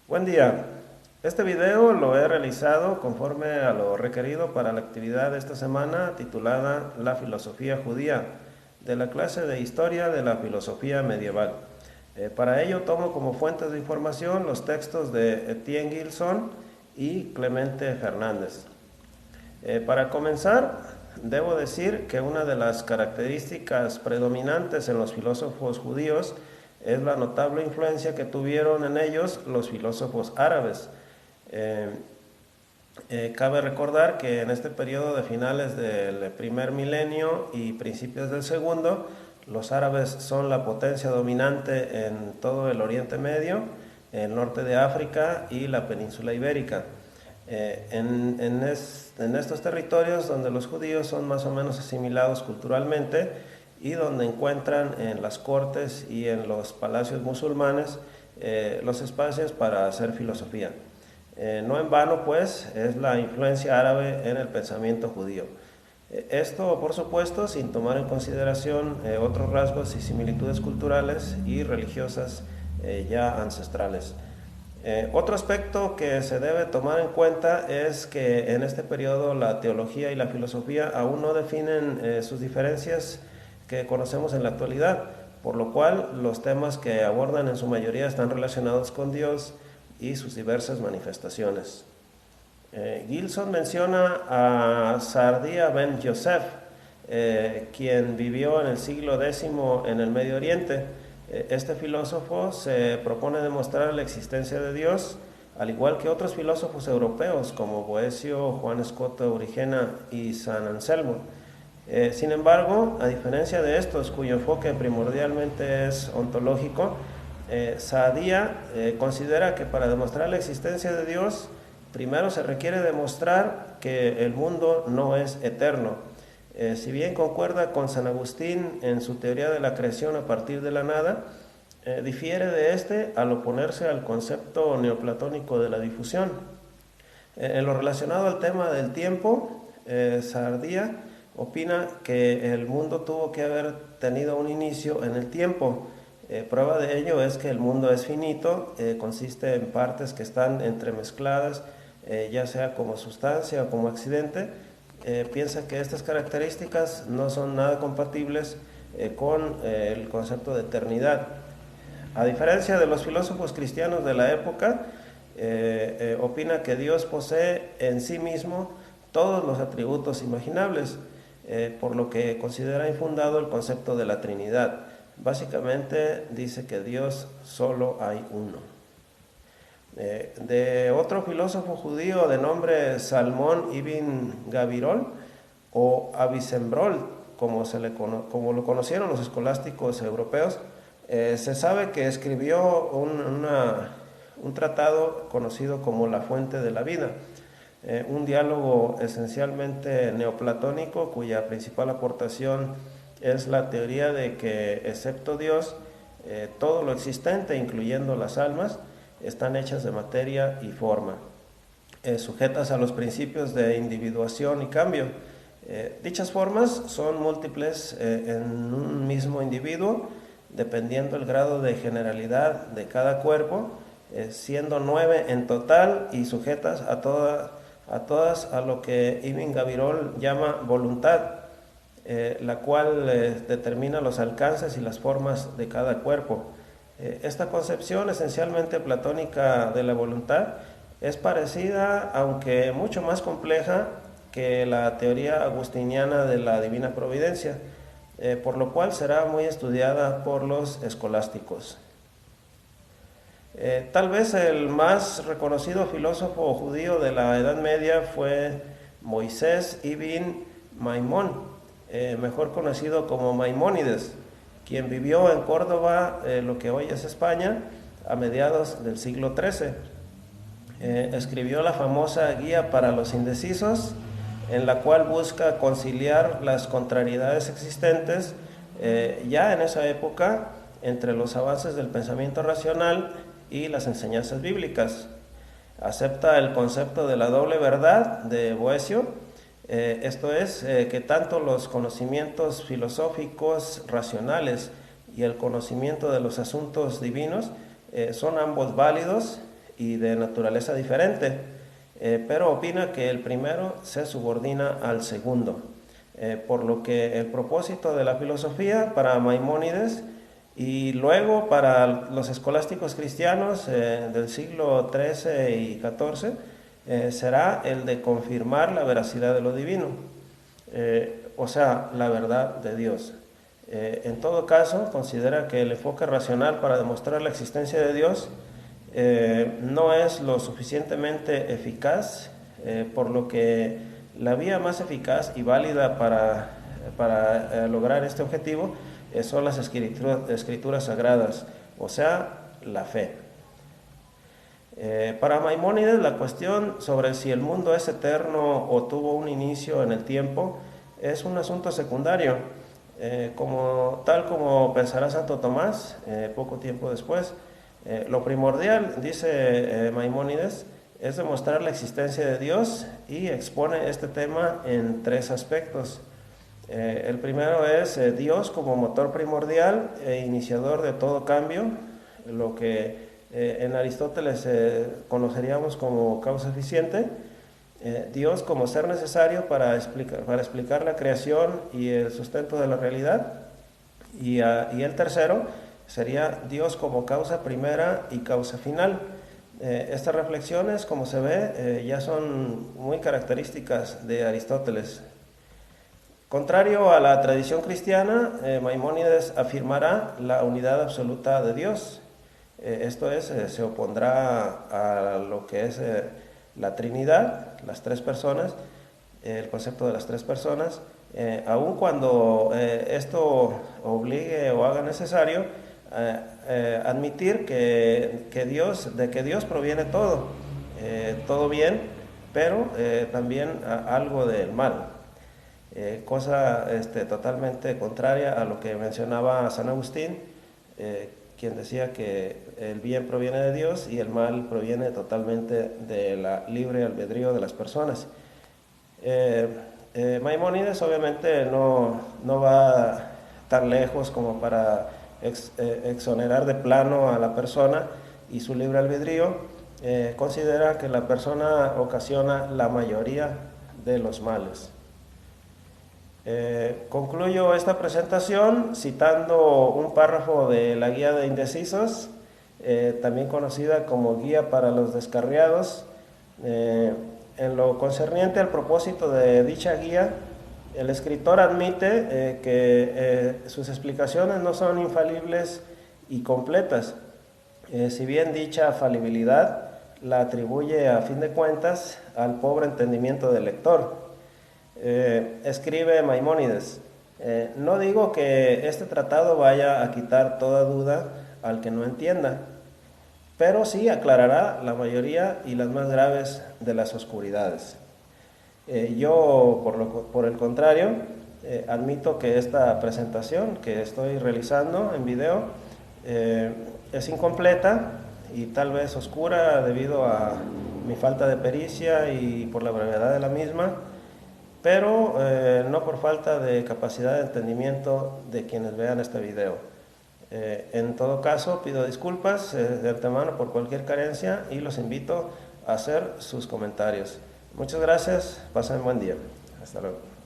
Buen día. Este video lo he realizado conforme a lo requerido para la actividad de esta semana titulada La filosofía judía, de la clase de Historia de la Filosofía Medieval. Para ello tomo como fuentes de información los textos de Etienne Gilson y Clemente Fernández. Para comenzar, debo decir que una de las características predominantes en los filósofos judíos es la notable influencia que tuvieron en ellos los filósofos árabes. Cabe recordar que en este periodo de finales del primer milenio y principios del segundo, los árabes son la potencia dominante en todo el Oriente Medio, el norte de África y la península ibérica. En estos territorios donde los judíos son más o menos asimilados culturalmente y donde encuentran en las cortes y en los palacios musulmanes los espacios para hacer filosofía. No en vano, pues, es la influencia árabe en el pensamiento judío. Esto, por supuesto, sin tomar en consideración otros rasgos y similitudes culturales y religiosas ya ancestrales. Otro aspecto que se debe tomar en cuenta es que en este periodo la teología y la filosofía aún no definen sus diferencias que conocemos en la actualidad, por lo cual los temas que abordan en su mayoría están relacionados con Dios y sus diversas manifestaciones. Gilson menciona a Sa'diyya ben Yosef, quien vivió en el siglo X en el Medio Oriente. Este filósofo se propone demostrar la existencia de Dios, al igual que otros filósofos europeos como Boecio, Juan Escoto Origena y San Anselmo. Sin embargo, a diferencia de estos, cuyo enfoque primordialmente es ontológico, Sa'diyya considera que para demostrar la existencia de Dios, primero se requiere demostrar que el mundo no es eterno. Si bien concuerda con San Agustín en su teoría de la creación a partir de la nada, difiere de este al oponerse al concepto neoplatónico de la difusión. En lo relacionado al tema del tiempo, Sa'diyya opina que el mundo tuvo que haber tenido un inicio en el tiempo. Prueba de ello es que el mundo es finito, consiste en partes que están entremezcladas, ya sea como sustancia o como accidente. Piensa que estas características no son nada compatibles con el concepto de eternidad. A diferencia de los filósofos cristianos de la época, opina que Dios posee en sí mismo todos los atributos imaginables, por lo que considera infundado el concepto de la Trinidad. Básicamente dice que Dios solo hay uno. De otro filósofo judío de nombre Salmón ibn Gabirol o Avicenbrol, como lo conocieron los escolásticos europeos, se sabe que escribió un tratado conocido como La Fuente de la Vida, un diálogo esencialmente neoplatónico cuya principal aportación es la teoría de que, excepto Dios, todo lo existente, incluyendo las almas, están hechas de materia y forma, sujetas a los principios de individuación y cambio. Dichas formas son múltiples en un mismo individuo, dependiendo el grado de generalidad de cada cuerpo, siendo 9 en total y sujetas a todas a lo que Ibn Gabirol llama voluntad, la cual determina los alcances y las formas de cada cuerpo. Esta concepción esencialmente platónica de la voluntad es parecida, aunque mucho más compleja, que la teoría agustiniana de la divina providencia, por lo cual será muy estudiada por los escolásticos. Tal vez el más reconocido filósofo judío de la Edad Media fue Moisés ibn Maimón, mejor conocido como Maimónides, quien vivió en Córdoba, lo que hoy es España, a mediados del siglo XIII. Escribió la famosa Guía para los Indecisos, en la cual busca conciliar las contrariedades existentes ya en esa época entre los avances del pensamiento racional y las enseñanzas bíblicas. Acepta el concepto de la doble verdad de Boecio, esto es, que tanto los conocimientos filosóficos racionales y el conocimiento de los asuntos divinos son ambos válidos y de naturaleza diferente, pero opina que el primero se subordina al segundo, por lo que el propósito de la filosofía para Maimónides y luego para los escolásticos cristianos del siglo XIII y XIV será el de confirmar la veracidad de lo divino, o sea, la verdad de Dios. En todo caso, considera que el enfoque racional para demostrar la existencia de Dios no es lo suficientemente eficaz, por lo que la vía más eficaz y válida para lograr este objetivo son las escrituras sagradas, o sea, la fe. Para Maimónides, la cuestión sobre si el mundo es eterno o tuvo un inicio en el tiempo es un asunto secundario, tal como pensará Santo Tomás poco tiempo después. Lo primordial, dice Maimónides, es demostrar la existencia de Dios y expone este tema en tres aspectos. El primero es Dios como motor primordial e iniciador de todo cambio, lo que en Aristóteles conoceríamos como causa eficiente. Dios como ser necesario para explicar la creación y el sustento de la realidad. Y el tercero sería Dios como causa primera y causa final. Estas reflexiones, como se ve, ya son muy características de Aristóteles. Contrario a la tradición cristiana, Maimónides afirmará la unidad absoluta de Dios. Esto es, se opondrá a lo que es la Trinidad, las tres personas, el concepto de las tres personas, aun cuando esto obligue o haga necesario admitir que Dios proviene todo bien, pero también algo del mal. Cosa totalmente contraria a lo que mencionaba San Agustín, quien decía que el bien proviene de Dios y el mal proviene totalmente de la libre albedrío de las personas. Maimónides obviamente no va tan lejos como para exonerar de plano a la persona y su libre albedrío. Considera que la persona ocasiona la mayoría de los males. Concluyo esta presentación citando un párrafo de la Guía de Indecisos, también conocida como Guía para los Descarriados. En lo concerniente al propósito de dicha guía, el escritor admite que sus explicaciones no son infalibles y completas, si bien dicha falibilidad la atribuye a fin de cuentas al pobre entendimiento del lector. Escribe Maimónides: no digo que este tratado vaya a quitar toda duda al que no entienda, pero sí aclarará la mayoría y las más graves de las oscuridades. Yo, por el contrario, admito que esta presentación que estoy realizando en video es incompleta y tal vez oscura debido a mi falta de pericia y por la brevedad de la misma, pero no por falta de capacidad de entendimiento de quienes vean este video. En todo caso, pido disculpas de antemano por cualquier carencia y los invito a hacer sus comentarios. Muchas gracias, pasen buen día. Hasta luego.